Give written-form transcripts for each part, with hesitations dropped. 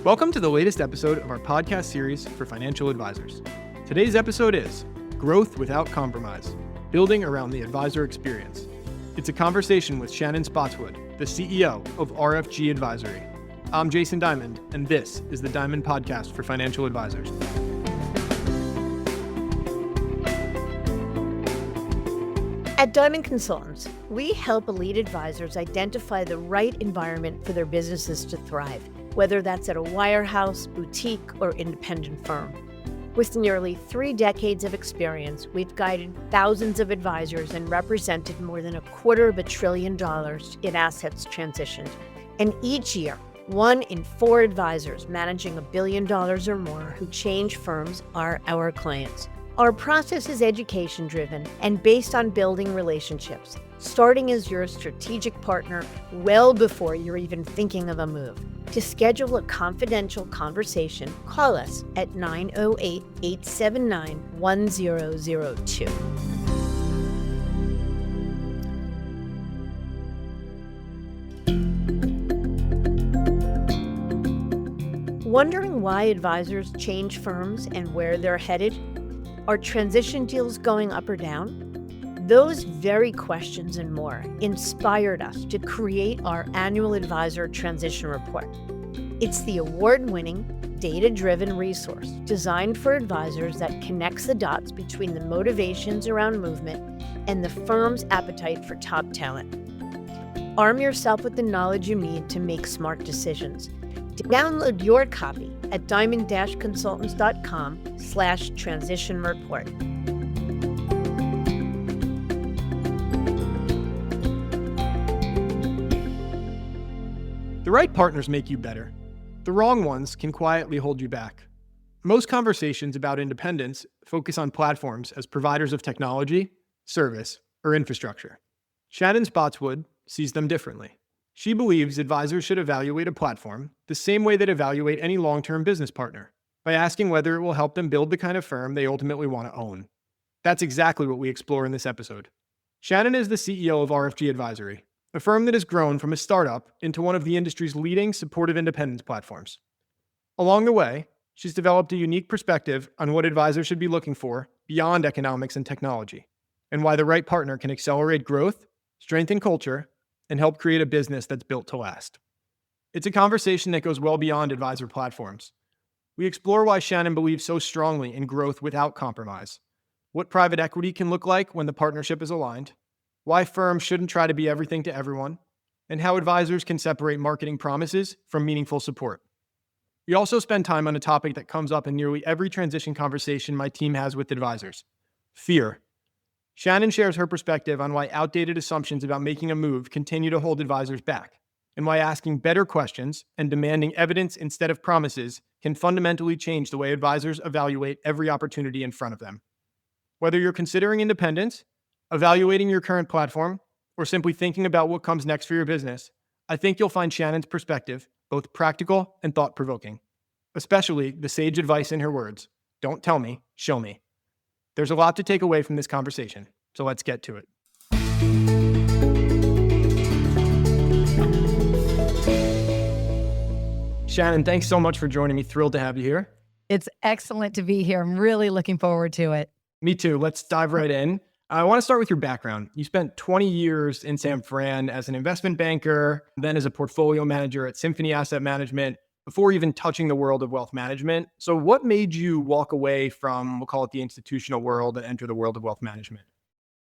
Welcome to the latest episode of our podcast series for financial advisors. Today's episode is Growth Without Compromise, Building Around the Advisor Experience. It's a conversation with Shannon Spotswood, the CEO of RFG Advisory. I'm Jason Diamond, and this is the Diamond Podcast for Financial Advisors. At Diamond Consultants, we help elite advisors identify the right environment for their businesses to thrive, whether that's at a wirehouse, boutique, or independent firm. With nearly 3 decades of experience, we've guided thousands of advisors and represented more than $250 billion in assets transitioned. And each year, 1 in 4 advisors managing $1 billion or more who change firms are our clients. Our process is education-driven and based on building relationships, starting as your strategic partner well before you're even thinking of a move. To schedule a confidential conversation, call us at 908-879-1002. Wondering why advisors change firms and where they're headed? Are transition deals going up or down? Those very questions and more inspired us to create our annual Advisor Transition Report. It's the award-winning, data-driven resource designed for advisors that connects the dots between the motivations around movement and the firm's appetite for top talent. Arm yourself with the knowledge you need to make smart decisions. Download your copy at diamond-consultants.com/transition report. The right partners make you better. The wrong ones can quietly hold you back. Most conversations about independence focus on platforms as providers of technology, service, or infrastructure. Shannon Spotswood sees them differently. She believes advisors should evaluate a platform the same way they'd evaluate any long-term business partner, by asking whether it will help them build the kind of firm they ultimately want to own. That's exactly what we explore in this episode. Shannon is the CEO of RFG Advisory, a firm that has grown from a startup into one of the industry's leading supportive independence platforms. Along the way, she's developed a unique perspective on what advisors should be looking for beyond economics and technology, and why the right partner can accelerate growth, strengthen culture, and help create a business that's built to last. It's a conversation that goes well beyond advisor platforms. We explore why Shannon believes so strongly in growth without compromise, what private equity can look like when the partnership is aligned, why firms shouldn't try to be everything to everyone, and how advisors can separate marketing promises from meaningful support. We also spend time on a topic that comes up in nearly every transition conversation my team has with advisors: fear. Shannon shares her perspective on why outdated assumptions about making a move continue to hold advisors back, and why asking better questions and demanding evidence instead of promises can fundamentally change the way advisors evaluate every opportunity in front of them. Whether you're considering independence, evaluating your current platform, or simply thinking about what comes next for your business, I think you'll find Shannon's perspective both practical and thought-provoking, especially the sage advice in her words: "Don't tell me, show me." There's a lot to take away from this conversation, so let's get to it. Shannon, thanks so much for joining me. Thrilled to have you here. It's excellent to be here. I'm really looking forward to it. Me too. Let's dive right in. I want to start with your background. You spent 20 years in San Fran as an investment banker, then as a portfolio manager at Symphony Asset Management, before even touching the world of wealth management. So what made you walk away from, we'll call it the institutional world, and enter the world of wealth management?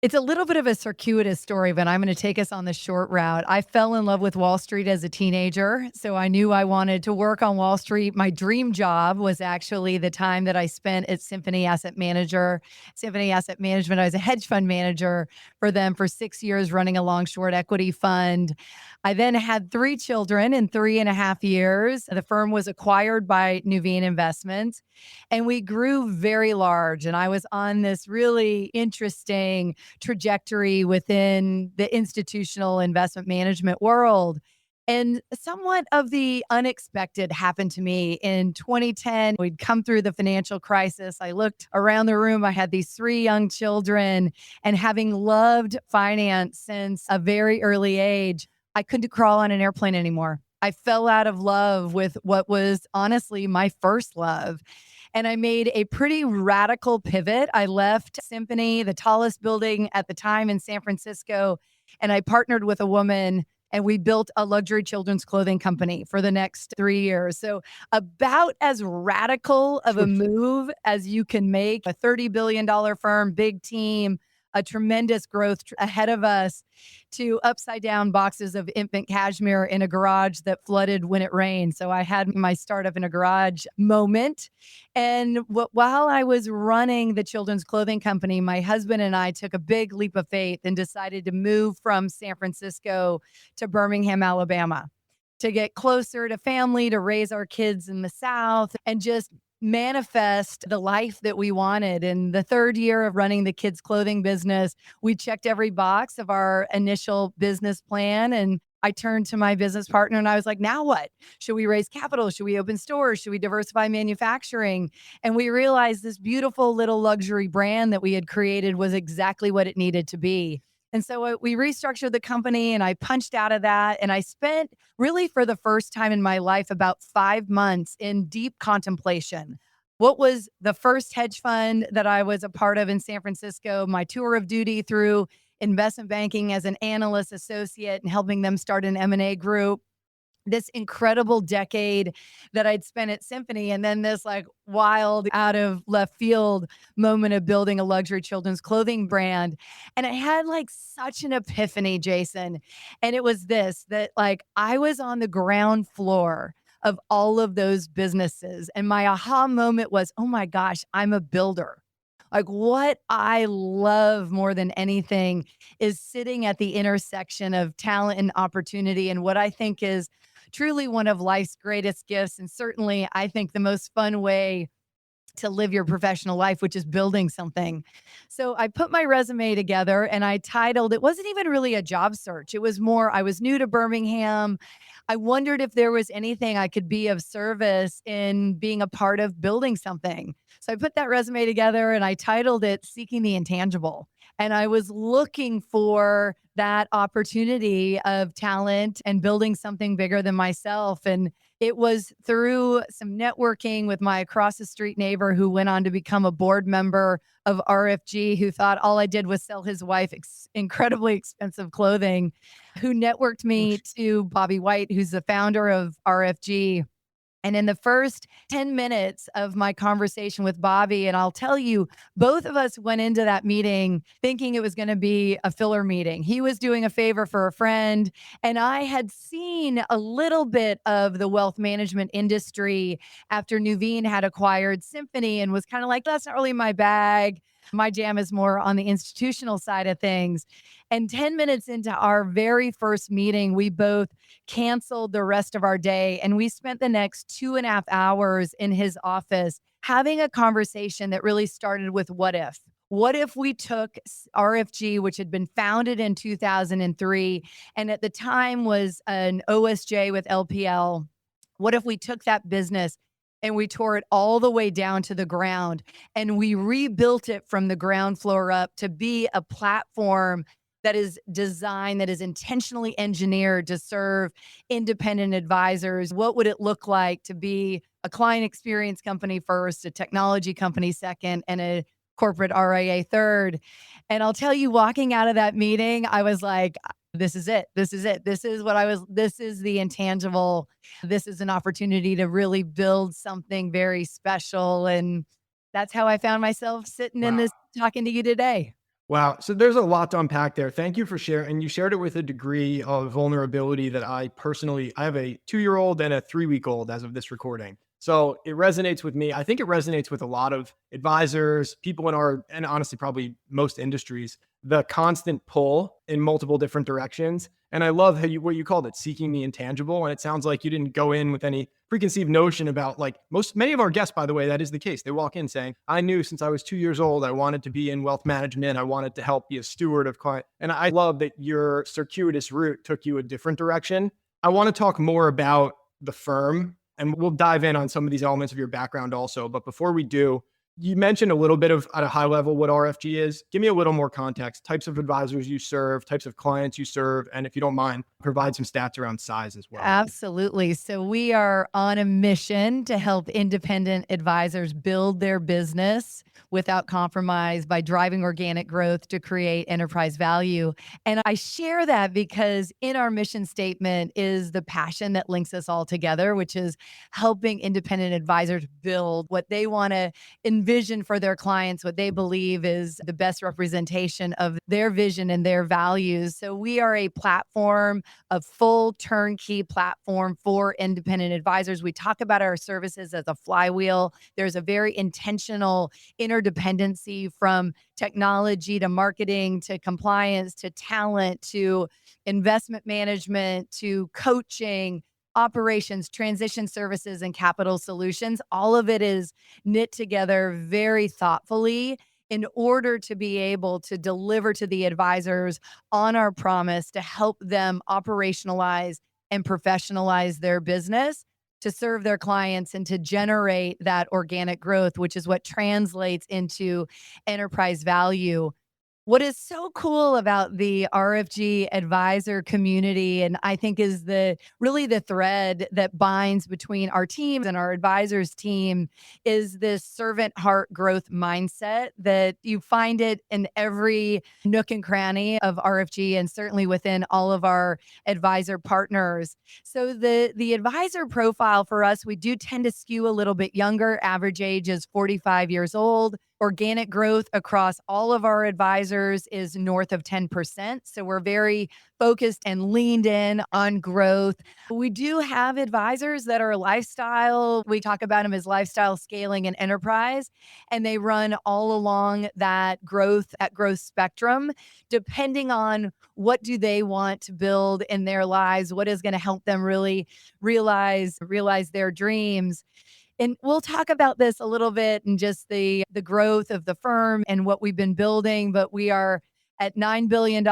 It's a little bit of a circuitous story, but I'm going to take us on the short route. I fell in love with Wall Street as a teenager, so I knew I wanted to work on Wall Street. My dream job was actually the time that I spent at Symphony Asset Management. I was a hedge fund manager for them for 6 years, running a long-short equity fund. I then had 3 children in 3.5 years. The firm was acquired by Nuveen Investments, and we grew very large. And I was on this really interesting trajectory within the institutional investment management world. And somewhat of the unexpected happened to me in 2010. We'd come through the financial crisis. I looked around the room. I had these 3 young children, and having loved finance since a very early age, I couldn't crawl on an airplane anymore. I fell out of love with what was honestly my first love. And I made a pretty radical pivot. I left Symphony, the tallest building at the time in San Francisco, and I partnered with a woman and we built a luxury children's clothing company for the next 3 years. So, about as radical of a move as you can make, a $30 billion firm, big team, a tremendous growth ahead of us, to upside down boxes of infant cashmere in a garage that flooded when it rained. So I had my startup in a garage moment. And while I was running the children's clothing company, my husband and I took a big leap of faith and decided to move from San Francisco to Birmingham, Alabama, to get closer to family, to raise our kids in the South, and just manifest the life that we wanted. In the third year of running the kids' clothing business, we checked every box of our initial business plan. And I turned to my business partner and I was like, now what? Should we raise capital? Should we open stores? Should we diversify manufacturing? And we realized this beautiful little luxury brand that we had created was exactly what it needed to be. And so we restructured the company and I punched out of that. And I spent really for the first time in my life about 5 months in deep contemplation. What was the first hedge fund that I was a part of in San Francisco, my tour of duty through investment banking as an analyst associate and helping them start an M&A group, this incredible decade that I'd spent at Symphony, and then this like wild out of left field moment of building a luxury children's clothing brand. And I had like such an epiphany, Jason. And it was this, that like I was on the ground floor of all of those businesses. And my aha moment was, oh my gosh, I'm a builder. Like what I love more than anything is sitting at the intersection of talent and opportunity, and what I think is truly one of life's greatest gifts. And certainly, I think the most fun way to live your professional life, which is building something. So I put my resume together and I titled, it wasn't even really a job search. It was more, I was new to Birmingham. I wondered if there was anything I could be of service in being a part of building something. So I put that resume together and I titled it Seeking the Intangible. And I was looking for that opportunity of talent and building something bigger than myself. And it was through some networking with my across the street neighbor who went on to become a board member of RFG, who thought all I did was sell his wife incredibly expensive clothing, who networked me to Bobby White, who's the founder of RFG. And in the first 10 minutes of my conversation with Bobby, and I'll tell you, both of us went into that meeting thinking it was going to be a filler meeting. He was doing a favor for a friend, and I had seen a little bit of the wealth management industry after Nuveen had acquired Symphony and was kind of like, that's not really my bag. My jam is more on the institutional side of things. And 10 minutes into our very first meeting, we both canceled the rest of our day. And we spent the next 2.5 hours in his office having a conversation that really started with what if? What if we took RFG, which had been founded in 2003, and at the time was an OSJ with LPL? What if we took that business and we tore it all the way down to the ground and we rebuilt it from the ground floor up to be a platform that is designed, that is intentionally engineered to serve independent advisors? What would it look like to be a client experience company first, a technology company second, and a corporate RIA third? And I'll tell you, walking out of that meeting, I was like, this is it. This is it. This is the intangible. This is an opportunity to really build something very special. And that's how I found myself sitting in this talking to you today. Wow. So there's a lot to unpack there. Thank you for sharing. And you shared it with a degree of vulnerability that I have a 2-year-old and a 3-week-old as of this recording. So it resonates with me. I think it resonates with a lot of advisors, people in our, and honestly, probably most industries, the constant pull in multiple different directions. And I love what you called it, seeking the intangible. And it sounds like you didn't go in with any preconceived notion about many of our guests, by the way, that is the case. They walk in saying, I knew since I was 2 years old, I wanted to be in wealth management. I wanted to help be a steward of client. And I love that your circuitous route took you a different direction. I want to talk more about the firm, and we'll dive in on some of these elements of your background also. But before we do, You mentioned a little bit of at a high level what RFG is. Give me a little more context, types of advisors you serve, types of clients you serve, and if you don't mind, provide some stats around size as well. Absolutely. So we are on a mission to help independent advisors build their business without compromise by driving organic growth to create enterprise value. And I share that because in our mission statement is the passion that links us all together, which is helping independent advisors build what they want to envision for their clients, what they believe is the best representation of their vision and their values. So we are a platform, a full turnkey platform for independent advisors. We talk about our services as a flywheel. There's a very intentional interdependency from technology to marketing to compliance to talent to investment management to coaching, operations, transition services, and capital solutions. All of it is knit together very thoughtfully in order to be able to deliver to the advisors on our promise to help them operationalize and professionalize their business to serve their clients and to generate that organic growth, which is what translates into enterprise value. What is so cool about the RFG advisor community, and I think is the really the thread that binds between our teams and our advisors team, is this servant heart growth mindset that you find it in every nook and cranny of RFG and certainly within all of our advisor partners. So the advisor profile for us, we do tend to skew a little bit younger. Average age is 45 years old. Organic growth across all of our advisors is north of 10%. So we're very focused and leaned in on growth. We do have advisors that are lifestyle. We talk about them as lifestyle, scaling, and enterprise, and they run all along that growth spectrum, depending on what do they want to build in their lives, what is going to help them really realize their dreams. And we'll talk about this a little bit and just the growth of the firm and what we've been building, but we are at $9 billion.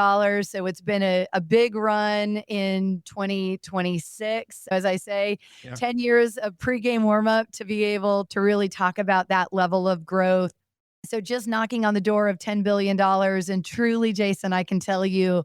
So it's been a big run in 2026. As I say, Yeah. 10 years of pregame warm-up to be able to really talk about that level of growth. So just knocking on the door of $10 billion. And truly, Jason, I can tell you,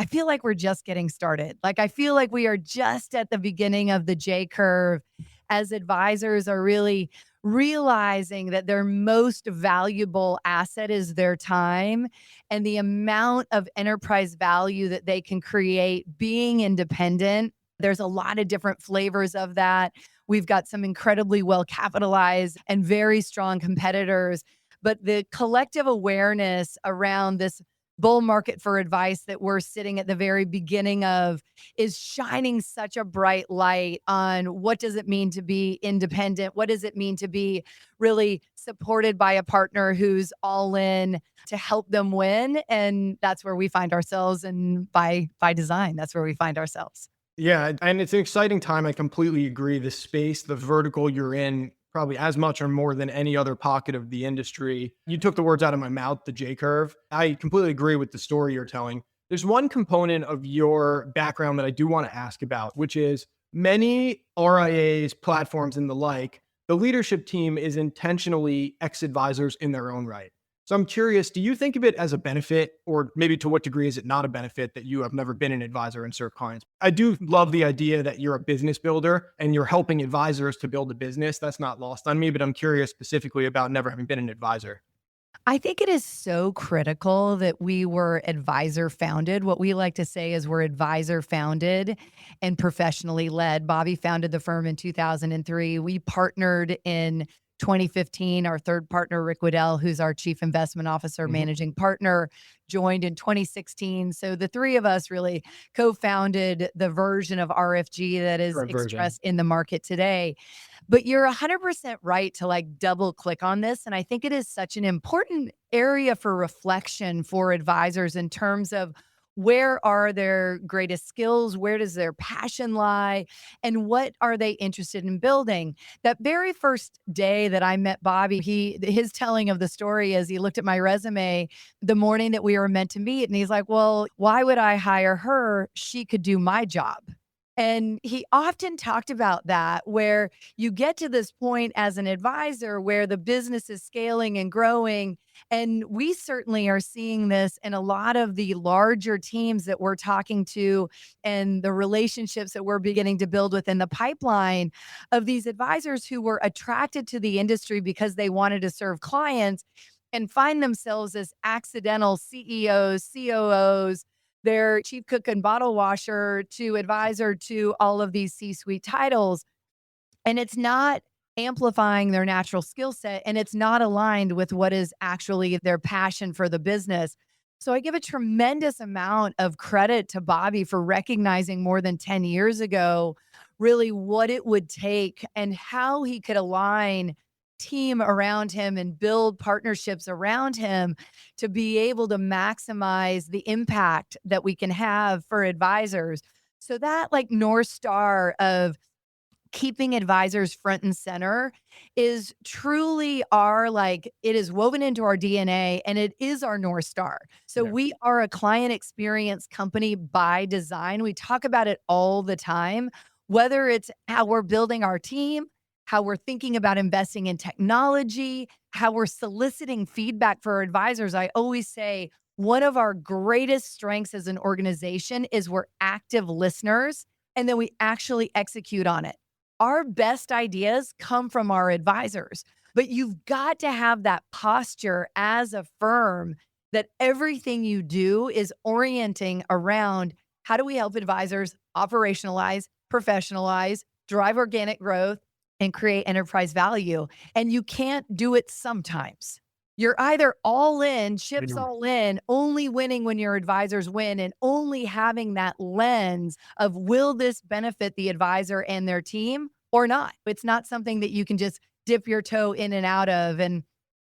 I feel like we're just getting started. Like I feel like we are just at the beginning of the J curve as advisors are really realizing that their most valuable asset is their time and the amount of enterprise value that they can create being independent. There's a lot of different flavors of that. We've got some incredibly well capitalized and very strong competitors, but the collective awareness around this bull market for advice that we're sitting at the very beginning of is shining such a bright light on what does it mean to be independent? What does it mean to be really supported by a partner who's all in to help them win? And that's where we find ourselves. And by design, that's where we find ourselves. Yeah, and it's an exciting time. I completely agree. The space, the vertical you're in, probably as much or more than any other pocket of the industry. You took the words out of my mouth, the J curve. I completely agree with the story you're telling. There's one component of your background that I do want to ask about, which is many RIAs, platforms, and the like, the leadership team is intentionally ex-advisors in their own right. So I'm curious, do you think of it as a benefit, or maybe to what degree is it not a benefit that you have never been an advisor and serve clients? I do love the idea that you're a business builder and you're helping advisors to build a business. That's not lost on me, but I'm curious specifically about never having been an advisor. I think it is so critical that we were advisor founded. What we like to say is we're advisor founded and professionally led. Bobby founded the firm in 2003. We partnered in 2015. Our third partner, Rick Waddell, who's our chief investment officer, managing partner, joined in 2016. So the three of us really co-founded the version of RFG that is Correct version. expressed in the market today. But you're 100% right to like double click on this. And I think it is such an important area for reflection for advisors in terms of where are their greatest skills? Where does their passion lie? And what are they interested in building? That very first day that I met Bobby, his telling of the story is he looked at my resume the morning that we were meant to meet. And he's like, well, why would I hire her? She could do my job. And he often talked about that, where you get to this point as an advisor where the business is scaling and growing. And we certainly are seeing this in a lot of the larger teams that we're talking to and the relationships that we're beginning to build within the pipeline of these advisors who were attracted to the industry because they wanted to serve clients and find themselves as accidental CEOs, COOs, their chief cook and bottle washer to advisor to all of these C-suite titles. And it's not amplifying their natural skill set and it's not aligned with what is actually their passion for the business. So I give a tremendous amount of credit to Bobby for recognizing more than 10 years ago really what it would take and how he could align team around him and build partnerships around him to be able to maximize the impact that we can have for advisors. So that like North Star of keeping advisors front and center is truly our like it is woven into our DNA and it is our North Star. So Yeah. we are a client experience company by design. We talk about it all the time, whether it's how we're building our team, how we're thinking about investing in technology, how we're soliciting feedback for our advisors. I always say one of our greatest strengths as an organization is we're active listeners and then we actually execute on it. Our best ideas come from our advisors, but you've got to have that posture as a firm that everything you do is orienting around how do we help advisors operationalize, professionalize, drive organic growth, and create enterprise value. And you can't do it sometimes. You're either all in, chips Anyway. all in, only winning when your advisors win, and only having that lens of will this benefit the advisor and their team or not? It's not something that you can just dip your toe in and out of. And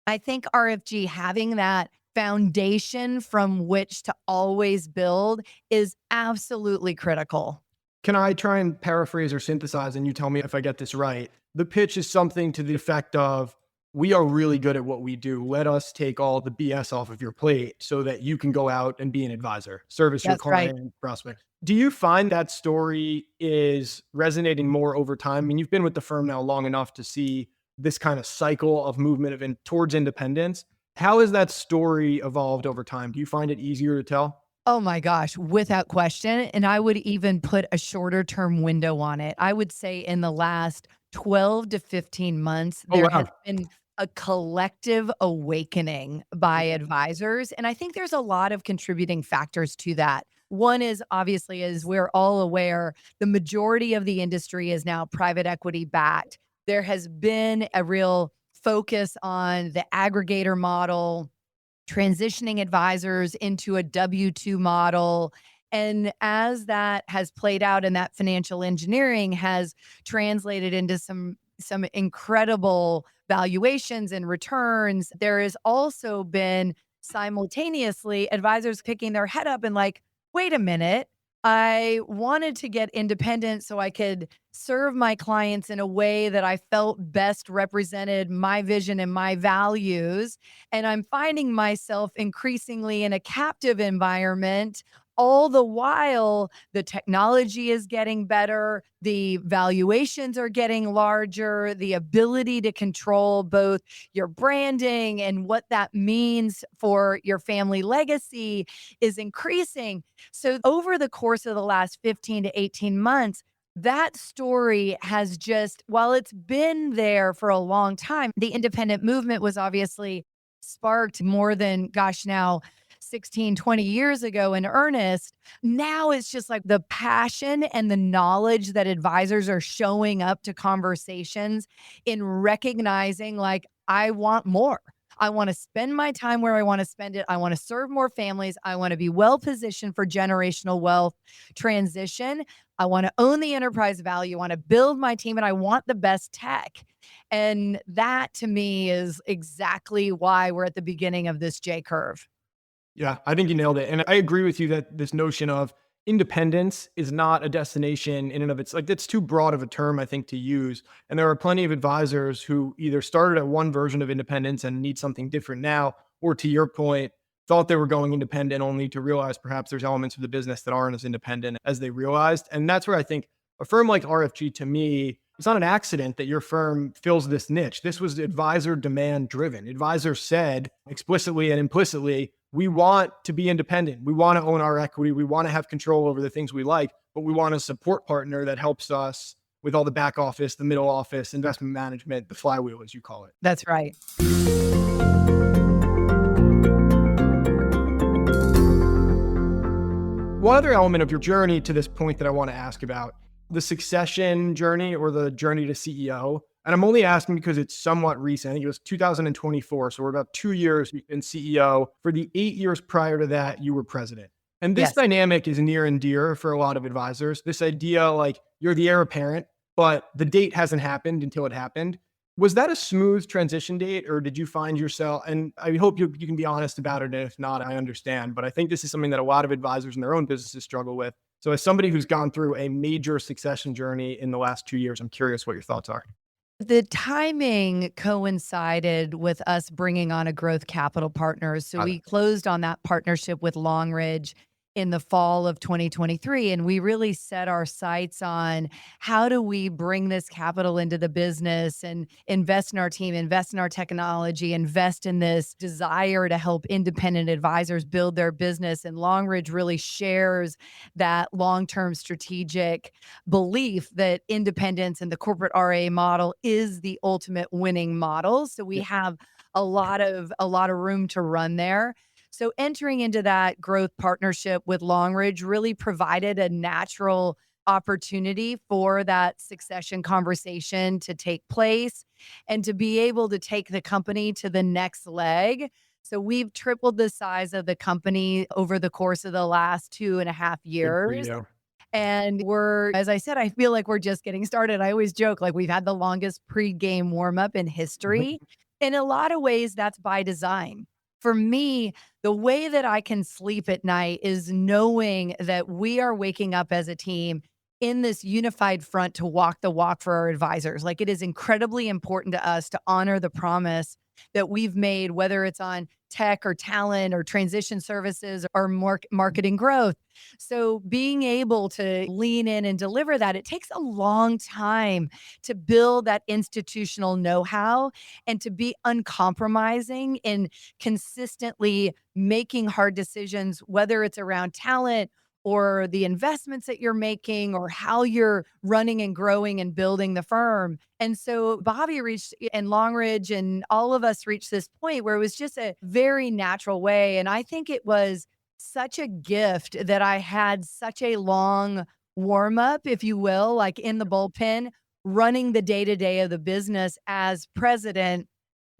I think RFG having that foundation from which to always build is absolutely critical. Can I try and paraphrase or synthesize and you tell me if I get this right? The pitch is something to the effect of, we are really good at what we do. Let us take all the BS off of your plate so that you can go out and be an advisor, service your That's right. client, prospect. Do you find that story is resonating more over time? I mean, you've been with the firm now long enough to see this kind of cycle of movement towards independence. How has that story evolved over time? Do you find it easier to tell? Oh my gosh, without question. And I would even put a shorter term window on it. I would say in the last 12 to 15 months, Oh, there has wow. been a collective awakening by advisors. And I think there's a lot of contributing factors to that. One is obviously, as we're all aware, the majority of the industry is now private equity backed. There has been a real focus on the aggregator model, transitioning advisors into a W-2 model. And as that has played out and that financial engineering has translated into some incredible valuations and returns, there has also been simultaneously advisors picking their head up and like, wait a minute, I wanted to get independent so I could serve my clients in a way that I felt best represented my vision and my values. And I'm finding myself increasingly in a captive environment. All the while, the technology is getting better, the valuations are getting larger, the ability to control both your branding and what that means for your family legacy is increasing. So, over the course of the last 15 to 18 months, that story has just, while it's been there for a long time, the independent movement was obviously sparked more than, gosh, now 16, 20 years ago in earnest. Now it's just like the passion and the knowledge that advisors are showing up to conversations in recognizing, like, I want more. I want to spend my time where I want to spend it. I want to serve more families. I want to be well positioned for generational wealth transition. I want to own the enterprise value. I want to build my team and I want the best tech. And that to me is exactly why we're at the beginning of this J curve. Yeah, I think you nailed it. And I agree with you that this notion of independence is not a destination in and of its like that's too broad of a term, I think, to use. And there are plenty of advisors who either started at one version of independence and need something different now, or to your point, thought they were going independent only to realize perhaps there's elements of the business that aren't as independent as they realized. And that's where I think A firm like RFG, to me, it's not an accident that your firm fills this niche. This was advisor demand driven. Advisors said explicitly and implicitly, we want to be independent. We want to own our equity. We want to have control over the things we like, but we want a support partner that helps us with all the back office, the middle office, investment management, the flywheel, as you call it. That's right. One other element of your journey to this point that I want to ask about, the succession journey or the journey to CEO. And I'm only asking because it's somewhat recent. I think it was 2024. So we're about 2 years you've been CEO. For the 8 years prior to that, you were president. And this Yes. dynamic is near and dear for a lot of advisors. This idea like you're the heir apparent, but the date hasn't happened until it happened. Was that a smooth transition date, or did you find yourself, and I hope you can be honest about it, and if not, I understand, but I think this is something that a lot of advisors in their own businesses struggle with. So as somebody who's gone through a major succession journey in the last 2 years, I'm curious what your thoughts are. The timing coincided with us bringing on a growth capital partner. So Got it. we closed on that partnership with Longridge in the fall of 2023. And we really set our sights on how do we bring this capital into the business and invest in our team, invest in our technology, invest in this desire to help independent advisors build their business. And Longridge really shares that long-term strategic belief that independence and the corporate RA model is the ultimate winning model. So we have a lot of room to run there. So entering into that growth partnership with Longridge really provided a natural opportunity for that succession conversation to take place and to be able to take the company to the next leg. So we've tripled the size of the company over the course of the last 2.5 Good for years. you. And we're, as I said, I feel like we're just getting started. I always joke like we've had the longest pre-game warm-up in history. In a lot of ways, that's by design. For me, the way that I can sleep at night is knowing that we are waking up as a team in this unified front to walk the walk for our advisors. Like it is incredibly important to us to honor the promise that we've made, whether it's on tech or talent or transition services or marketing growth. So being able to lean in and deliver that, it takes a long time to build that institutional know-how and to be uncompromising in consistently making hard decisions, whether it's around talent or the investments that you're making or how you're running and growing and building the firm. And so Bobby reached and Longridge and all of us reached this point where it was just a very natural way. And I think it was such a gift that I had such a long warm up, if you will, like in the bullpen, running the day to day of the business as president,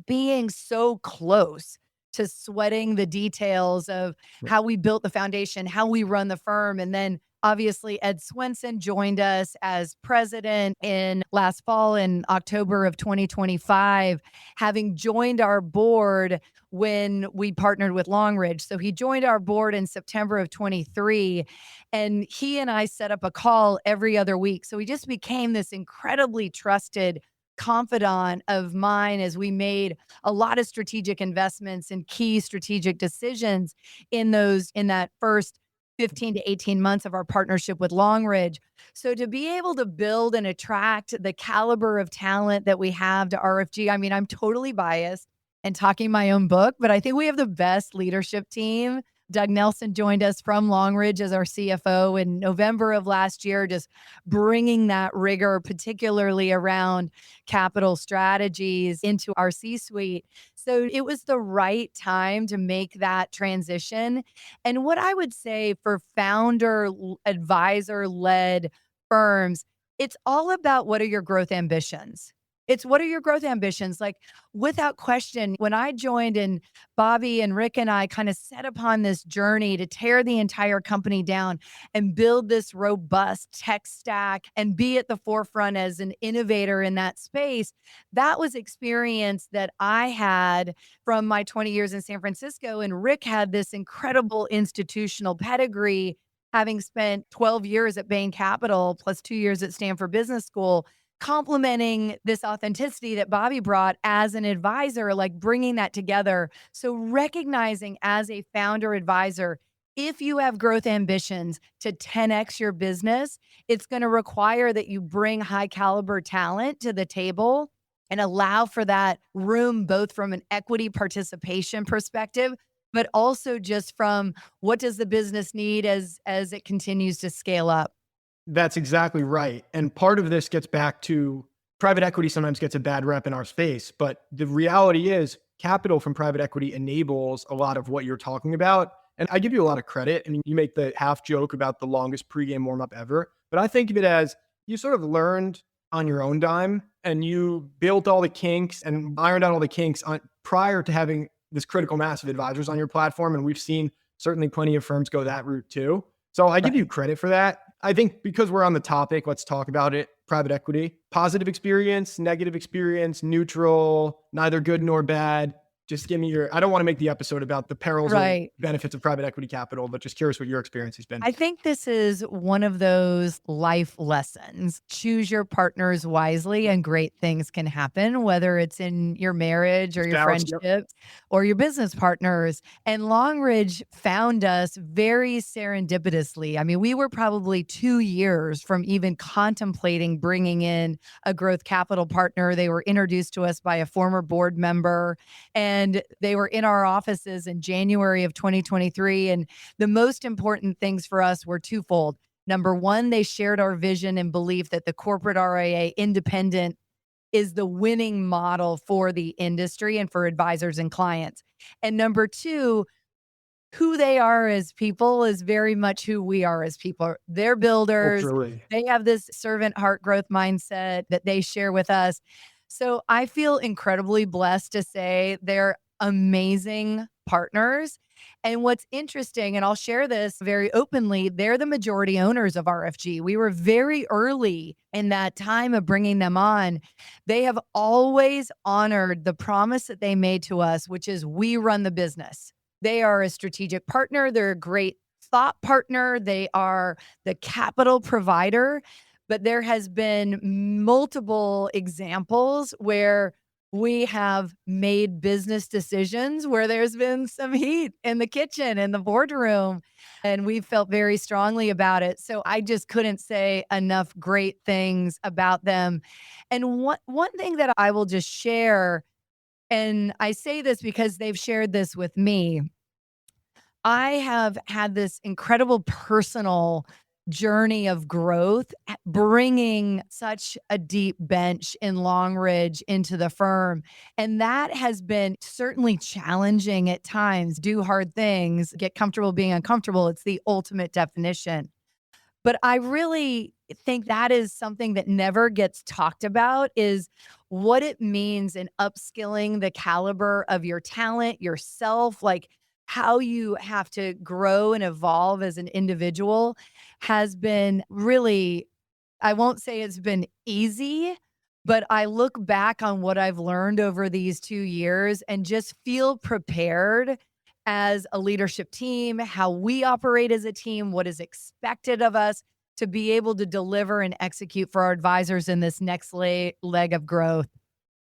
being so close to sweating the details of how we built the foundation, how we run the firm. And then obviously Ed Swenson joined us as president in last fall in October of 2025, having joined our board when we partnered with Longridge. So he joined our board in September of 23, and he and I set up a call every other week. So he just became this incredibly trusted confidant of mine as we made a lot of strategic investments and key strategic decisions in that first 15 to 18 months of our partnership with Longridge. So to be able to build and attract the caliber of talent that we have to RFG, I mean, I'm totally biased and talking my own book, but I think we have the best leadership team. Doug Nelson joined us from Longridge as our CFO in November of last year, just bringing that rigor, particularly around capital strategies, into our C-suite. So it was the right time to make that transition. And what I would say for founder, advisor-led firms, it's all about what are your growth ambitions? It's what are your growth ambitions? Like, without question, when I joined and Bobby and Rick and I kind of set upon this journey to tear the entire company down and build this robust tech stack and be at the forefront as an innovator in that space, that was experience that I had from my 20 years in San Francisco. And Rick had this incredible institutional pedigree, having spent 12 years at Bain Capital plus 2 years at Stanford Business School, complementing this authenticity that Bobby brought as an advisor, like bringing that together. So recognizing as a founder advisor, if you have growth ambitions to 10x your business, it's going to require that you bring high caliber talent to the table and allow for that room, both from an equity participation perspective, but also just from what does the business need as it continues to scale up. That's exactly right. And part of this gets back to private equity sometimes gets a bad rep in our space, but the reality is capital from private equity enables a lot of what you're talking about. And I give you a lot of credit. I mean, you make the half joke about the longest pregame warm up ever, but I think of it as you sort of learned on your own dime and you built all the kinks and ironed out all the kinks prior to having this critical mass of advisors on your platform. And we've seen certainly plenty of firms go that route too. So I give you credit for that. I think because we're on the topic, let's talk about it. Private equity, positive experience, negative experience, neutral, neither good nor bad. Just give me I don't want to make the episode about the perils and benefits of private equity capital, but just curious what your experience has been. I think this is one of those life lessons. Choose your partners wisely and great things can happen, whether it's in your marriage or your friendships or your business partners. And Longridge found us very serendipitously. I mean, we were probably 2 years from even contemplating bringing in a growth capital partner. They were introduced to us by a former board member, and they were in our offices in January of 2023. And the most important things for us were twofold. Number one, they shared our vision and belief that the corporate RIA independent is the winning model for the industry and for advisors and clients. And number two, who they are as people is very much who we are as people. They're builders. Culturally. They have this servant heart growth mindset that they share with us. So I feel incredibly blessed to say they're amazing partners. And what's interesting, and I'll share this very openly, they're the majority owners of RFG. We were very early in that time of bringing them on. They have always honored the promise that they made to us, which is we run the business. They are a strategic partner. They're a great thought partner. They are the capital provider. But there has been multiple examples where we have made business decisions where there's been some heat in the kitchen, in the boardroom, and we felt very strongly about it. So I just couldn't say enough great things about them. And one thing that I will just share, and I say this because they've shared this with me, I have had this incredible personal journey of growth, bringing such a deep bench in Longridge into the firm. And that has been certainly challenging at times. Do hard things, get comfortable being uncomfortable. It's the ultimate definition. But I really think that is something that never gets talked about, is what it means in upskilling the caliber of your talent, yourself, like how you have to grow and evolve as an individual has been really, I won't say it's been easy, but I look back on what I've learned over these 2 years and just feel prepared as a leadership team, how we operate as a team, what is expected of us to be able to deliver and execute for our advisors in this next leg of growth.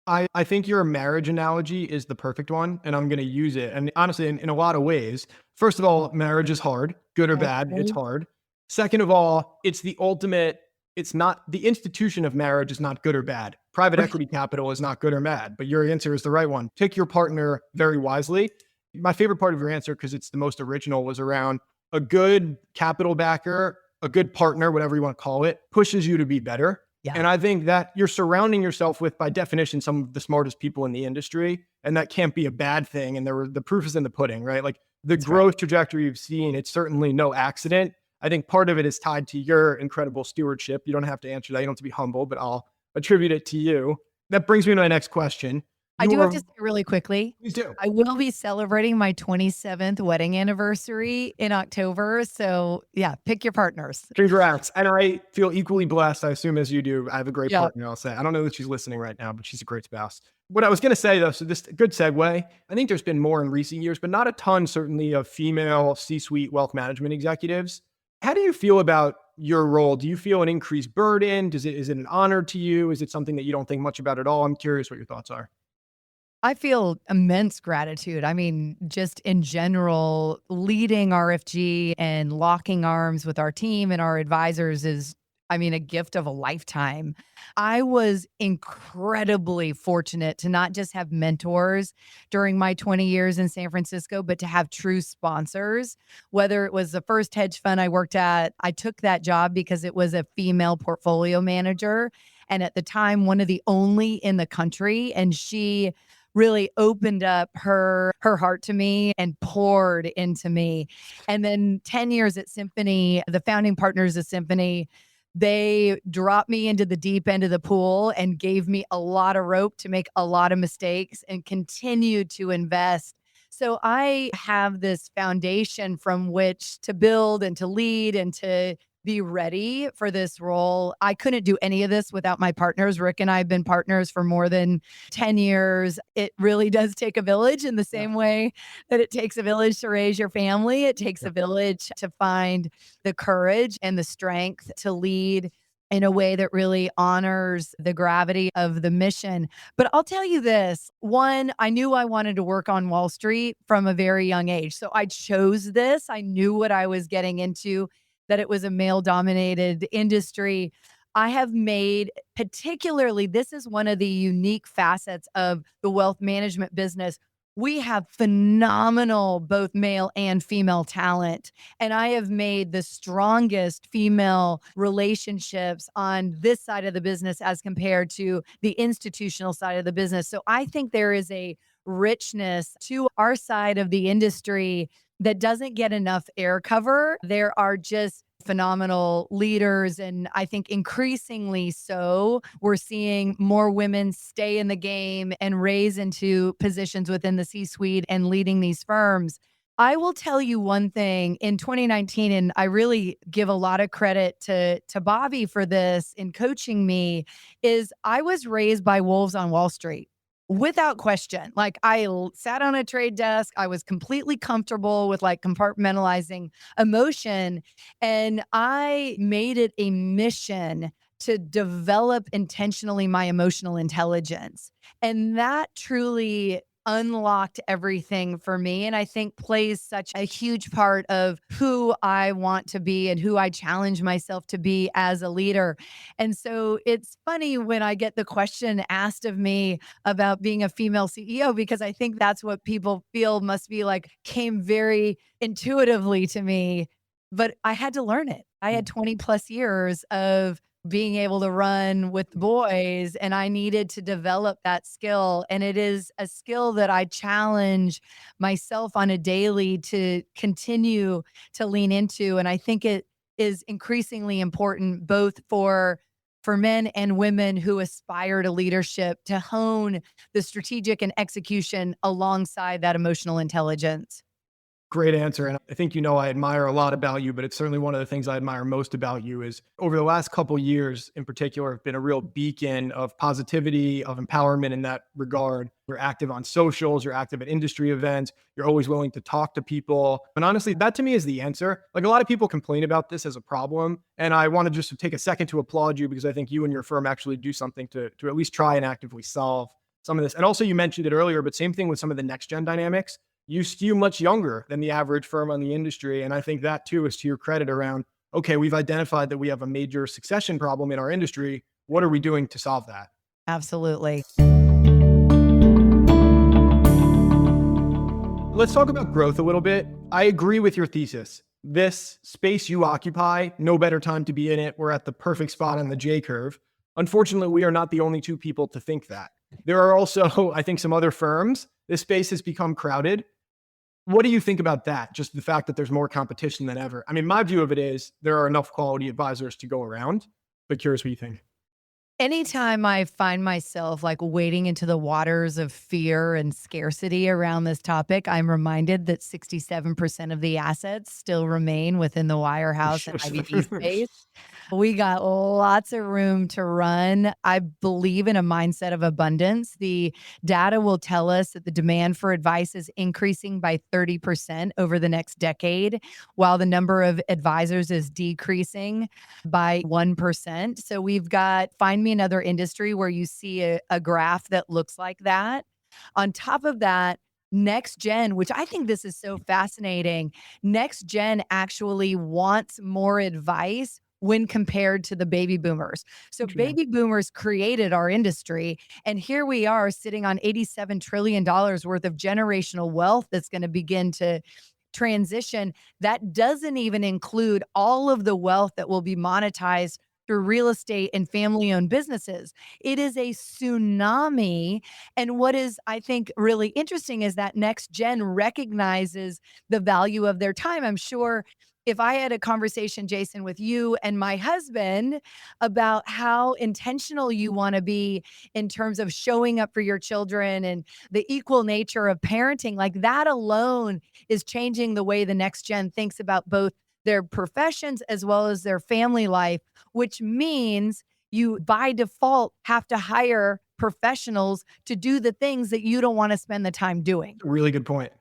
I think your marriage analogy is the perfect one, and I'm going to use it. And honestly, in a lot of ways, first of all, marriage is hard, good or bad, it's hard. Second of all, it's the ultimate, it's not, the institution of marriage is not good or bad. Private equity capital is not good or bad, but your answer is the right one. Pick your partner very wisely. My favorite part of your answer, because it's the most original, was around a good capital backer, a good partner, whatever you want to call it, pushes you to be better. Yeah. And I think that you're surrounding yourself with, by definition, some of the smartest people in the industry, and that can't be a bad thing. And the proof is in the pudding, right? Like the growth trajectory you've seen, it's certainly no accident. I think part of it is tied to your incredible stewardship. You don't have to answer that. You don't have to be humble, but I'll attribute it to you. That brings me to my next question. I do have to say really quickly, Please do. I will be celebrating my 27th wedding anniversary in October. So yeah, pick your partners. Congrats. And I feel equally blessed, I assume, as you do. I have a great partner, I'll say. I don't know that she's listening right now, but she's a great spouse. What I was going to say, though, so this good segue. I think there's been more in recent years, but not a ton, certainly, of female C-suite wealth management executives. How do you feel about your role? Do you feel an increased burden? Is it an honor to you? Is it something that you don't think much about at all? I'm curious what your thoughts are. I feel immense gratitude. I mean, just in general, leading RFG and locking arms with our team and our advisors is, I mean, a gift of a lifetime. I was incredibly fortunate to not just have mentors during my 20 years in San Francisco, but to have true sponsors. Whether it was the first hedge fund I worked at, I took that job because it was a female portfolio manager. And at the time, one of the only in the country. And she really opened up her heart to me and poured into me. And then 10 years at Symphony, the founding partners of Symphony, they dropped me into the deep end of the pool and gave me a lot of rope to make a lot of mistakes and continue to invest. So I have this foundation from which to build and to lead and to be ready for this role. I couldn't do any of this without my partners. Rick and I have been partners for more than 10 years. It really does take a village in the same way that it takes a village to raise your family. It takes a village to find the courage and the strength to lead in a way that really honors the gravity of the mission. But I'll tell you this, one, I knew I wanted to work on Wall Street from a very young age. So I chose this. I knew what I was getting into, that it was a male dominated industry. I have made, particularly, this is one of the unique facets of the wealth management business. We have phenomenal both male and female talent. And I have made the strongest female relationships on this side of the business as compared to the institutional side of the business. So I think there is a richness to our side of the industry that doesn't get enough air cover. There are just phenomenal leaders. And I think increasingly so, we're seeing more women stay in the game and raise into positions within the C-suite and leading these firms. I will tell you one thing in 2019, and I really give a lot of credit to Bobby for this in coaching me, is I was raised by wolves on Wall Street. Without question. Like sat on a trade desk. I was completely comfortable with like compartmentalizing emotion. And I made it a mission to develop intentionally my emotional intelligence. And that truly unlocked everything for me. And I think plays such a huge part of who I want to be and who I challenge myself to be as a leader. And so it's funny when I get the question asked of me about being a female CEO, because I think that's what people feel must be like, came very intuitively to me, but I had to learn it. I had 20 plus years of being able to run with the boys, and I needed to develop that skill. And it is a skill that I challenge myself on a daily to continue to lean into. And I think it is increasingly important both for men and women who aspire to leadership to hone the strategic and execution alongside that emotional intelligence. Great answer. And I think, I admire a lot about you, but it's certainly one of the things I admire most about you is over the last couple of years in particular have been a real beacon of positivity, of empowerment in that regard. You're active on socials, you're active at industry events, you're always willing to talk to people. And honestly, that to me is the answer. Like a lot of people complain about this as a problem. And I want to just take a second to applaud you because I think you and your firm actually do something to at least try and actively solve some of this. And also you mentioned it earlier, but same thing with some of the next gen dynamics. You skew much younger than the average firm on the industry. And I think that too is to your credit around, okay, we've identified that we have a major succession problem in our industry. What are we doing to solve that? Absolutely. Let's talk about growth a little bit. I agree with your thesis. This space you occupy, no better time to be in it. We're at the perfect spot on the J curve. Unfortunately, we are not the only two people to think that. There are also, I think, some other firms. This space has become crowded. What do you think about that? Just the fact that there's more competition than ever. I mean, my view of it is there are enough quality advisors to go around, but curious what you think. Anytime I find myself like wading into the waters of fear and scarcity around this topic, I'm reminded that 67% of the assets still remain within the wirehouse and IBD space. We got lots of room to run. I believe in a mindset of abundance. The data will tell us that the demand for advice is increasing by 30% over the next decade, while the number of advisors is decreasing by 1%. So we've got, find me another industry where you see a graph that looks like that. On top of that, next gen, which I think this is so fascinating, next gen actually wants more advice when compared to the baby boomers. So Interesting. baby boomers created our industry, and here we are sitting on $87 trillion worth of generational wealth that's going to begin to transition. That doesn't even include all of the wealth that will be monetized through real estate and family owned businesses. It is a tsunami. And what is, I think, really interesting is that next gen recognizes the value of their time. I'm sure if I had a conversation, Jason, with you and my husband about how intentional you want to be in terms of showing up for your children and the equal nature of parenting, like that alone is changing the way the next gen thinks about both their professions as well as their family life, which means you by default have to hire professionals to do the things that you don't want to spend the time doing. Really good point.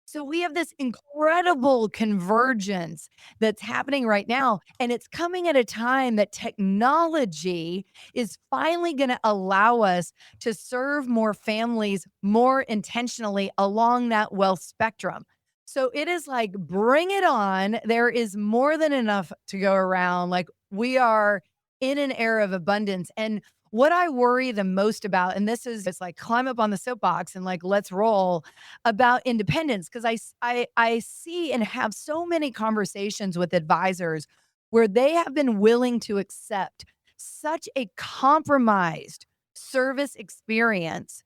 So we have this incredible convergence that's happening right now. And it's coming at a time that technology is finally going to allow us to serve more families more intentionally along that wealth spectrum. So it is like, bring it on. There is more than enough to go around. Like we are in an era of abundance. And what I worry the most about, and this is it's like climb up on the soapbox and like let's roll about independence, because I see and have so many conversations with advisors where they have been willing to accept such a compromised service experience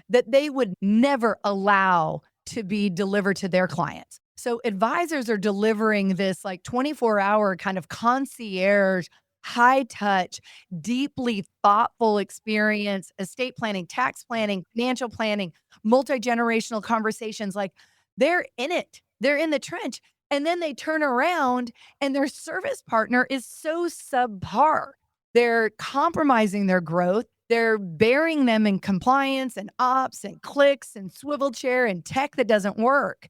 that they would never allow to be delivered to their clients. So advisors are delivering this like 24-hour kind of concierge, high touch, deeply thoughtful experience, estate planning, tax planning, financial planning, multi-generational conversations. Like they're in it, they're in the trench. And then they turn around and their service partner is so subpar. They're compromising their growth. They're burying them in compliance and ops and clicks and swivel chair and tech that doesn't work.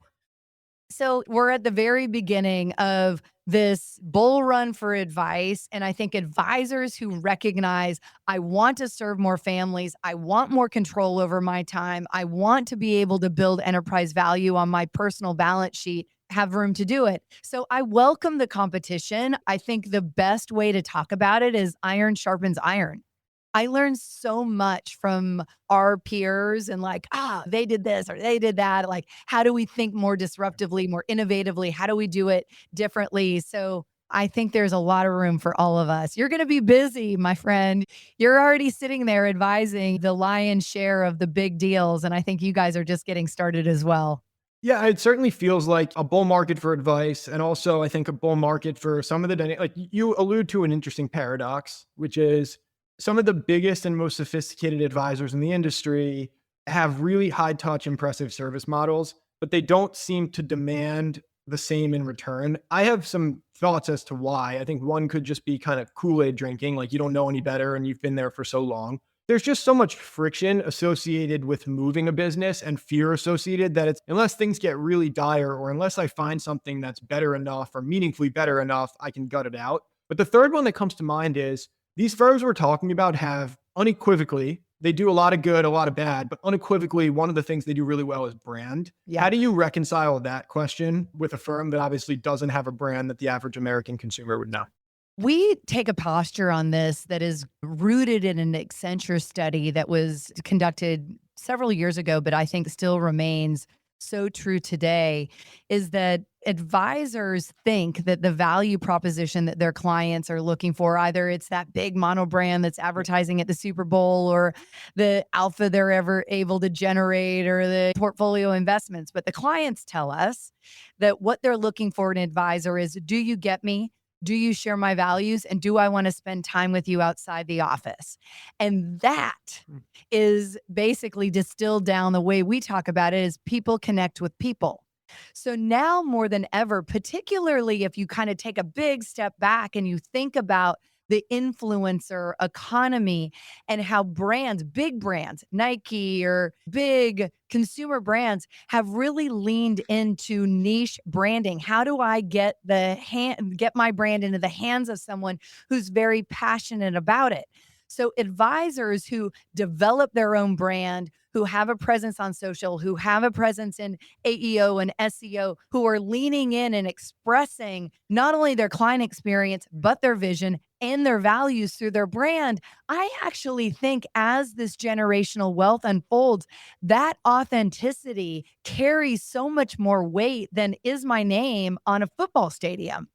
So we're at the very beginning of this bull run for advice. And I think advisors who recognize I want to serve more families, I want more control over my time, I want to be able to build enterprise value on my personal balance sheet, have room to do it. So I welcome the competition. I think the best way to talk about it is iron sharpens iron. I learned so much from our peers and like, they did this or they did that. Like, how do we think more disruptively, more innovatively? How do we do it differently? So I think there's a lot of room for all of us. You're going to be busy, my friend. You're already sitting there advising the lion's share of the big deals. And I think you guys are just getting started as well. Yeah, it certainly feels like a bull market for advice. And also, I think a bull market for some of the, like you allude to an interesting paradox, which is some of the biggest and most sophisticated advisors in the industry have really high touch, impressive service models, but they don't seem to demand the same in return. I have some thoughts as to why. I think one could just be kind of Kool-Aid drinking, like you don't know any better and you've been there for so long. There's just so much friction associated with moving a business and fear associated that it's unless things get really dire or unless I find something that's better enough or meaningfully better enough, I can gut it out. But the third one that comes to mind is these firms we're talking about have unequivocally, they do a lot of good, a lot of bad, but unequivocally, one of the things they do really well is brand. Yeah. How do you reconcile that question with a firm that obviously doesn't have a brand that the average American consumer would know? We take a posture on this that is rooted in an Accenture study that was conducted several years ago, but I think still remains so true today, is that advisors think that the value proposition that their clients are looking for, either it's that big mono brand that's advertising at the Super Bowl or the alpha they're ever able to generate or the portfolio investments. But the clients tell us that what they're looking for in an advisor is, do you get me? Do you share my values? And do I want to spend time with you outside the office? And that is basically distilled down the way we talk about it is people connect with people. So now more than ever, particularly if you kind of take a big step back and you think about the influencer economy and how brands, big brands, Nike or big consumer brands have really leaned into niche branding. How do I get my brand into the hands of someone who's very passionate about it? So advisors who develop their own brand, who have a presence on social, who have a presence in AEO and SEO, who are leaning in and expressing not only their client experience, but their vision and their values through their brand. I actually think as this generational wealth unfolds, that authenticity carries so much more weight than is my name on a football stadium.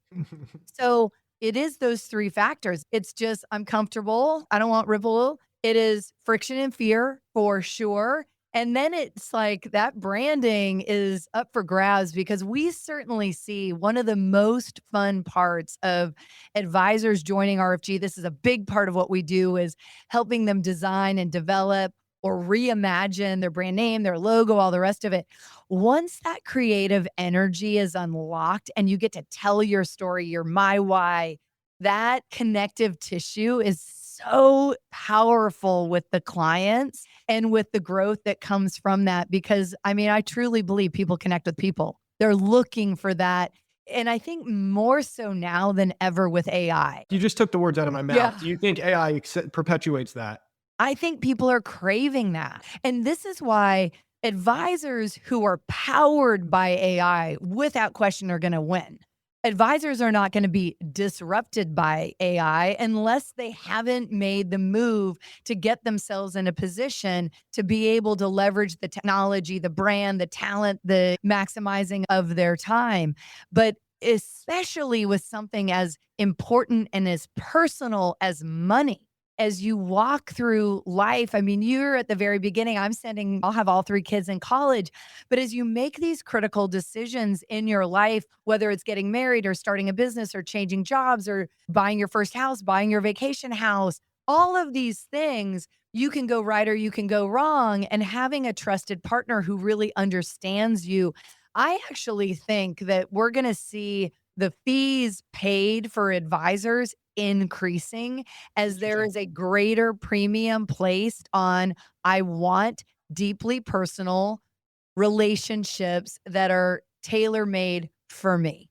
So it is those three factors. It's just I'm comfortable. I don't want ripple. It is friction and fear for sure. And then it's like that branding is up for grabs because we certainly see one of the most fun parts of advisors joining RFG. This is a big part of what we do is helping them design and develop or reimagine their brand name, their logo, all the rest of it. Once that creative energy is unlocked and you get to tell your story, your my why, that connective tissue is so powerful with the clients and with the growth that comes from that. Because I mean, I truly believe people connect with people. They're looking for that. And I think more so now than ever with AI. You just took the words out of my mouth. Yeah. Do you think AI perpetuates that? I think people are craving that. And this is why advisors who are powered by AI without question are going to win. Advisors are not going to be disrupted by AI unless they haven't made the move to get themselves in a position to be able to leverage the technology, the brand, the talent, the maximizing of their time. But especially with something as important and as personal as money, as you walk through life, I mean, you're at the very beginning. I'll have all three kids in college. But as you make these critical decisions in your life, whether it's getting married or starting a business or changing jobs or buying your first house, buying your vacation house, all of these things, you can go right or you can go wrong. And having a trusted partner who really understands you, I actually think that we're going to see the fees paid for advisors increasing as there is a greater premium placed on I want deeply personal relationships that are tailor-made for me.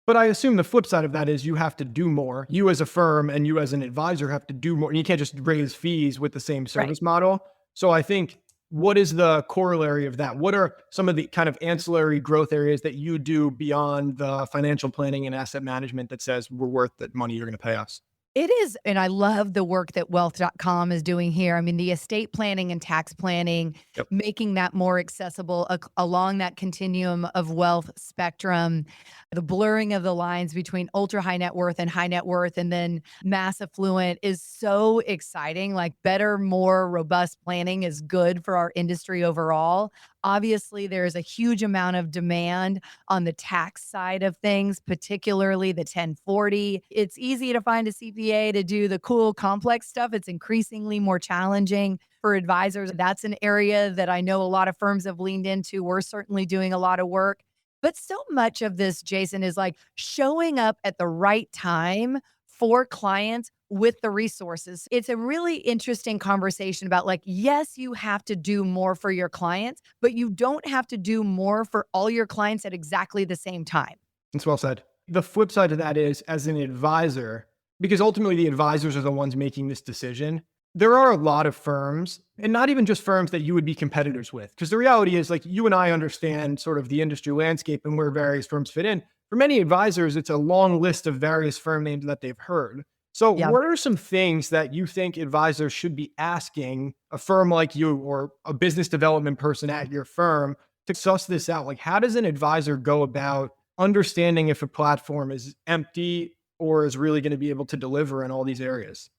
But I assume the flip side of that is you have to do more. You as a firm and you as an advisor have to do more. You can't just raise fees with the same Right. service model. So I think what is the corollary of that? What are some of the kind of ancillary growth areas that you do beyond the financial planning and asset management that says we're worth the money you're going to pay us? It is. And I love the work that wealth.com is doing here. I mean, the estate planning and tax planning, Yep. making that more accessible along that continuum of wealth spectrum, the blurring of the lines between ultra high net worth and high net worth, and then mass affluent is so exciting. Like better, more robust planning is good for our industry overall. Obviously, there's a huge amount of demand on the tax side of things, particularly the 1040. It's easy to find a CPA to do the cool, complex stuff. It's increasingly more challenging for advisors. That's an area that I know a lot of firms have leaned into. We're certainly doing a lot of work. But so much of this, Jason, is like showing up at the right time for clients with the resources. It's a really interesting conversation about like, yes, you have to do more for your clients, but you don't have to do more for all your clients at exactly the same time. That's well said. The flip side of that is as an advisor, because ultimately the advisors are the ones making this decision. There are a lot of firms, and not even just firms that you would be competitors with. Because the reality is like you and I understand sort of the industry landscape and where various firms fit in. For many advisors, it's a long list of various firm names that they've heard. So Yeah. what are some things that you think advisors should be asking a firm like you or a business development person at your firm to suss this out? Like, how does an advisor go about understanding if a platform is empty or is really going to be able to deliver in all these areas?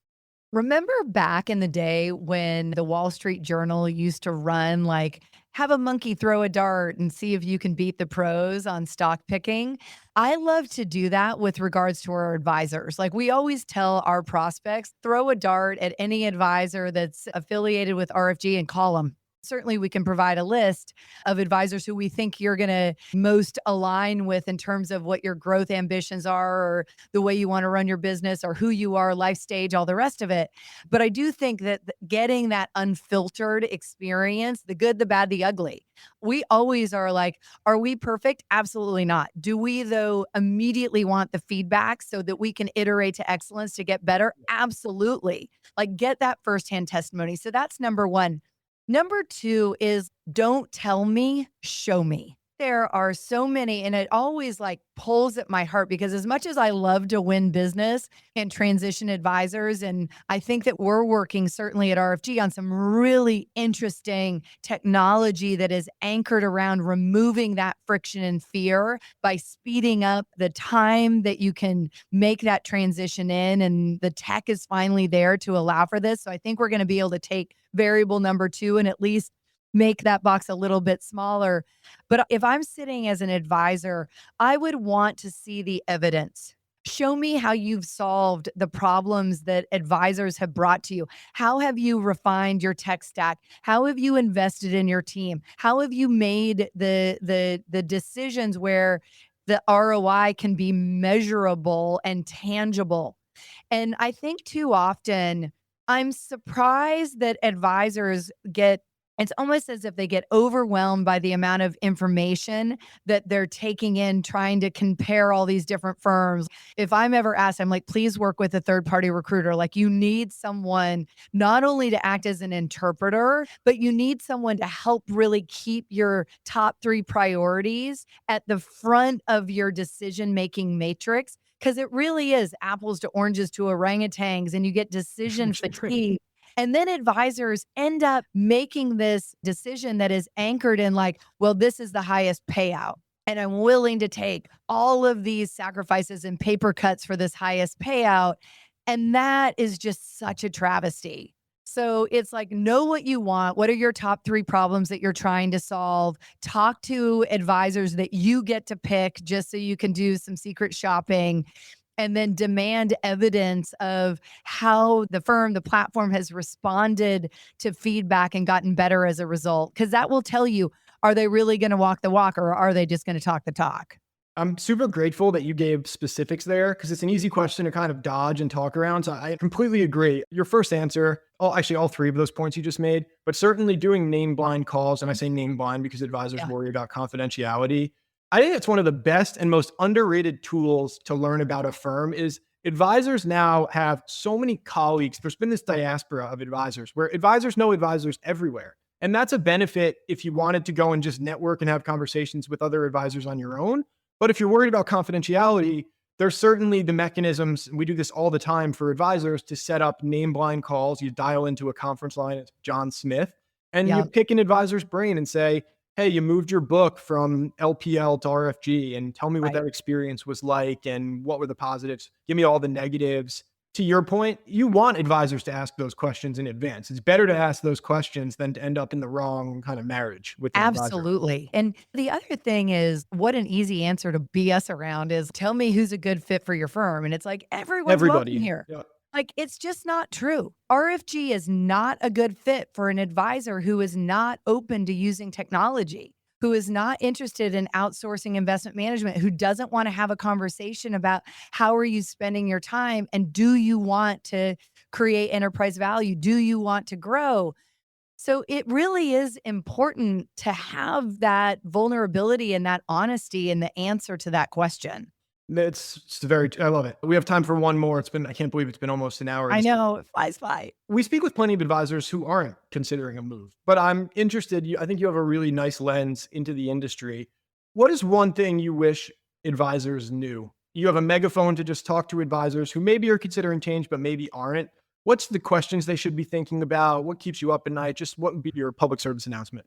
Remember back in the day when the Wall Street Journal used to run like, have a monkey throw a dart and see if you can beat the pros on stock picking? I love to do that with regards to our advisors. Like we always tell our prospects, throw a dart at any advisor that's affiliated with RFG and call them. Certainly, we can provide a list of advisors who we think you're going to most align with in terms of what your growth ambitions are, or the way you want to run your business, or who you are, life stage, all the rest of it. But I do think that getting that unfiltered experience, the good, the bad, the ugly, we always are like, are we perfect? Absolutely not. Do we, though, immediately want the feedback so that we can iterate to excellence to get better? Absolutely. Like, get that firsthand testimony. So that's number one. Number two is don't tell me, show me. There are so many, and it always like pulls at my heart because as much as I love to win business and transition advisors, and I think that we're working certainly at RFG on some really interesting technology that is anchored around removing that friction and fear by speeding up the time that you can make that transition in. And the tech is finally there to allow for this. So I think we're going to be able to take variable number two and at least make that box a little bit smaller. But if I'm sitting as an advisor, I would want to see the evidence. Show me how you've solved the problems that advisors have brought to you. How have you refined your tech stack? How have you invested in your team? How have you made the decisions where the ROI can be measurable and tangible? And I think too often I'm surprised that advisors get, it's almost as if they get overwhelmed by the amount of information that they're taking in, trying to compare all these different firms. If I'm ever asked, I'm like, please work with a third party recruiter. Like, you need someone not only to act as an interpreter, but you need someone to help really keep your top three priorities at the front of your decision making matrix. Because it really is apples to oranges to orangutans, and you get decision fatigue. And then advisors end up making this decision that is anchored in like, well, this is the highest payout. And I'm willing to take all of these sacrifices and paper cuts for this highest payout. And that is just such a travesty. So it's like, know what you want. What are your top three problems that you're trying to solve? Talk to advisors that you get to pick just so you can do some secret shopping, and then demand evidence of how the firm, the platform has responded to feedback and gotten better as a result. Because that will tell you, are they really going to walk the walk, or are they just going to talk the talk? I'm super grateful that you gave specifics there because it's an easy question to kind of dodge and talk around. So I completely agree. Your first answer, actually all three of those points you just made, but certainly doing name blind calls, and I say name blind because advisors worry about confidentiality. I think it's one of the best and most underrated tools to learn about a firm. Is advisors now have so many colleagues. There's been this diaspora of advisors where advisors know advisors everywhere. And that's a benefit if you wanted to go and just network and have conversations with other advisors on your own. But if you're worried about confidentiality, there's certainly the mechanisms, and we do this all the time for advisors, to set up name blind calls. You dial into a conference line, it's John Smith, and you pick an advisor's brain and say, hey, you moved your book from LPL to RFG, and tell me what that experience was like and what were the positives. Give me all the negatives. To your point, you want advisors to ask those questions in advance. It's better to ask those questions than to end up in the wrong kind of marriage with the advisor. Absolutely. And the other thing is, what an easy answer to BS around is, tell me who's a good fit for your firm. And it's like, everyone's welcome here. Yeah. Like, it's just not true. RFG is not a good fit for an advisor who is not open to using technology, who is not interested in outsourcing investment management, who doesn't want to have a conversation about how are you spending your time, and do you want to create enterprise value? Do you want to grow? So it really is important to have that vulnerability and that honesty in the answer to that question. I love it. We have time for one more. I can't believe it's been almost an hour. I know, it flies by. We speak with plenty of advisors who aren't considering a move, but I'm interested. I think you have a really nice lens into the industry. What is one thing you wish advisors knew? You have a megaphone to just talk to advisors who maybe are considering change, but maybe aren't. What's the questions they should be thinking about? What keeps you up at night? Just what would be your public service announcement?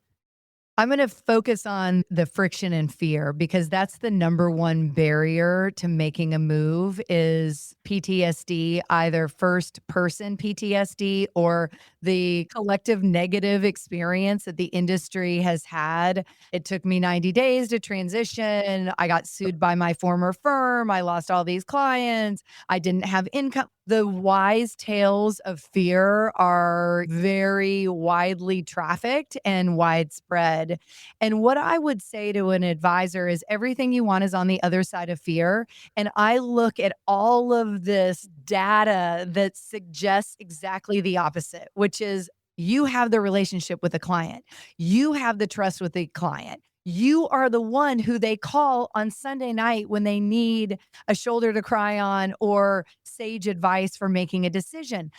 I'm going to focus on the friction and fear, because that's the number one barrier to making a move is PTSD, either first person PTSD or the collective negative experience that the industry has had. It took me 90 days to transition. I got sued by my former firm. I lost all these clients. I didn't have income. The wise tales of fear are very widely trafficked and widespread. And what I would say to an advisor is everything you want is on the other side of fear. And I look at all of this data that suggests exactly the opposite, which is you have the relationship with the client, you have the trust with the client. You are the one who they call on Sunday night when they need a shoulder to cry on or sage advice for making a decision.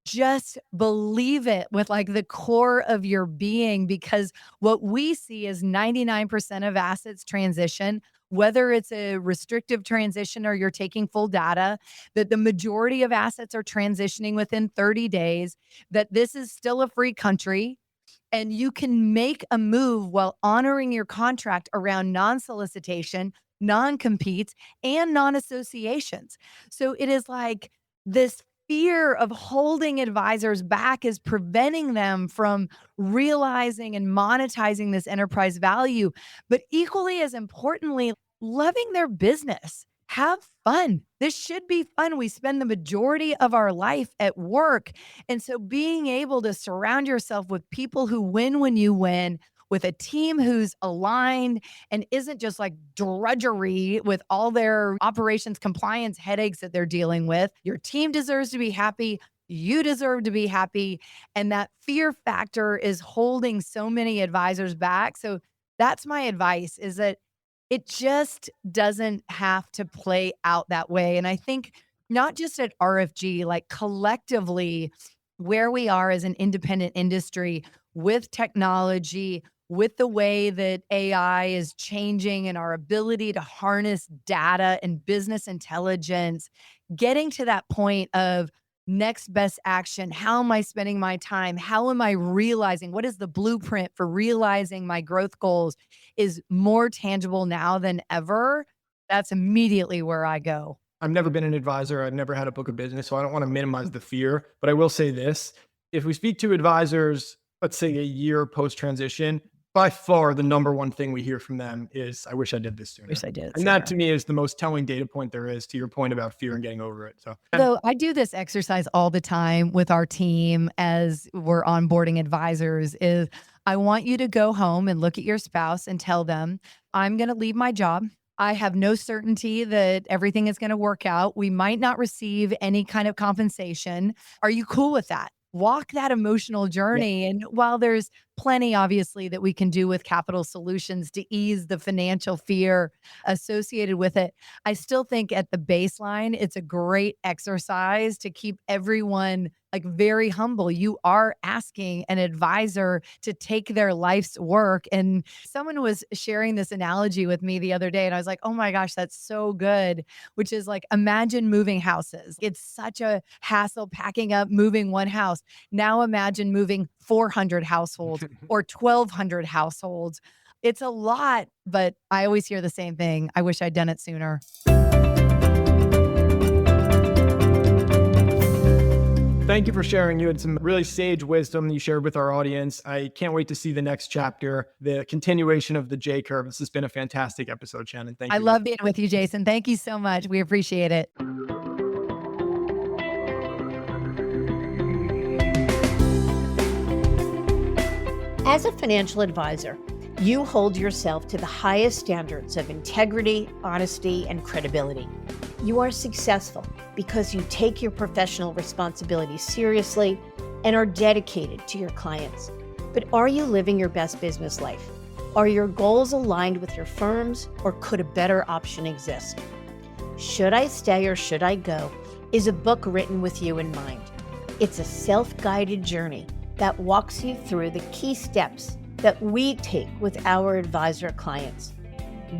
Just believe it with like the core of your being, because what we see is 99% of assets transition, whether it's a restrictive transition or you're taking full data, that the majority of assets are transitioning within 30 days, that this is still a free country. And you can make a move while honoring your contract around non-solicitation, non-competes, and non-associations. So it is like this fear of holding advisors back is preventing them from realizing and monetizing this enterprise value. But equally as importantly, loving their business. Have fun. This should be fun. We spend the majority of our life at work. And so being able to surround yourself with people who win when you win, with a team who's aligned and isn't just like drudgery with all their operations compliance headaches that they're dealing with. Your team deserves to be happy. You deserve to be happy. And that fear factor is holding so many advisors back. So that's my advice, is that it just doesn't have to play out that way. And I think not just at RFG, like collectively, where we are as an independent industry with technology, with the way that AI is changing and our ability to harness data and business intelligence, getting to that point of next best action. How am I spending my time? How am I realizing? What is the blueprint for realizing my growth goals is more tangible now than ever. That's immediately where I go. I've never been an advisor. I've never had a book of business, so I don't want to minimize the fear. But I will say this. If we speak to advisors, let's say a year post-transition, by far the number one thing we hear from them is, I wish I did this sooner. Wish I did. And that to me is the most telling data point there is, to your point about fear and getting over it. So I do this exercise all the time with our team as we're onboarding advisors. Is I want you to go home and look at your spouse and tell them, I'm going to leave my job. I have no certainty that everything is going to work out. We might not receive any kind of compensation. Are you cool with that? Walk that emotional journey. Yeah. And while there's plenty, obviously, that we can do with capital solutions to ease the financial fear associated with it, I still think at the baseline, it's a great exercise to keep everyone like very humble. You are asking an advisor to take their life's work. And someone was sharing this analogy with me the other day, and I was like, oh my gosh, that's so good, which is like, imagine moving houses. It's such a hassle packing up, moving one house. Now imagine moving 400 households or 1,200 households. It's a lot, but I always hear the same thing. I wish I'd done it sooner. Thank you for sharing. You had some really sage wisdom you shared with our audience. I can't wait to see the next chapter, the continuation of the J curve. This has been a fantastic episode, Shannon. Thank you. I love being with you, Jason. Thank you so much. We appreciate it. As a financial advisor, you hold yourself to the highest standards of integrity, honesty, and credibility. You are successful because you take your professional responsibilities seriously and are dedicated to your clients. But are you living your best business life? Are your goals aligned with your firm's, or could a better option exist? Should I Stay or Should I Go is a book written with you in mind. It's a self-guided journey that walks you through the key steps that we take with our advisor clients.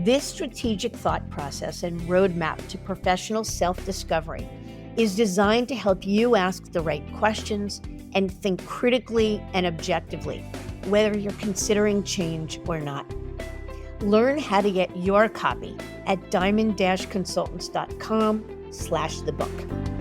This strategic thought process and roadmap to professional self-discovery is designed to help you ask the right questions and think critically and objectively, whether you're considering change or not. Learn how to get your copy at diamond-consultants.com/thebook.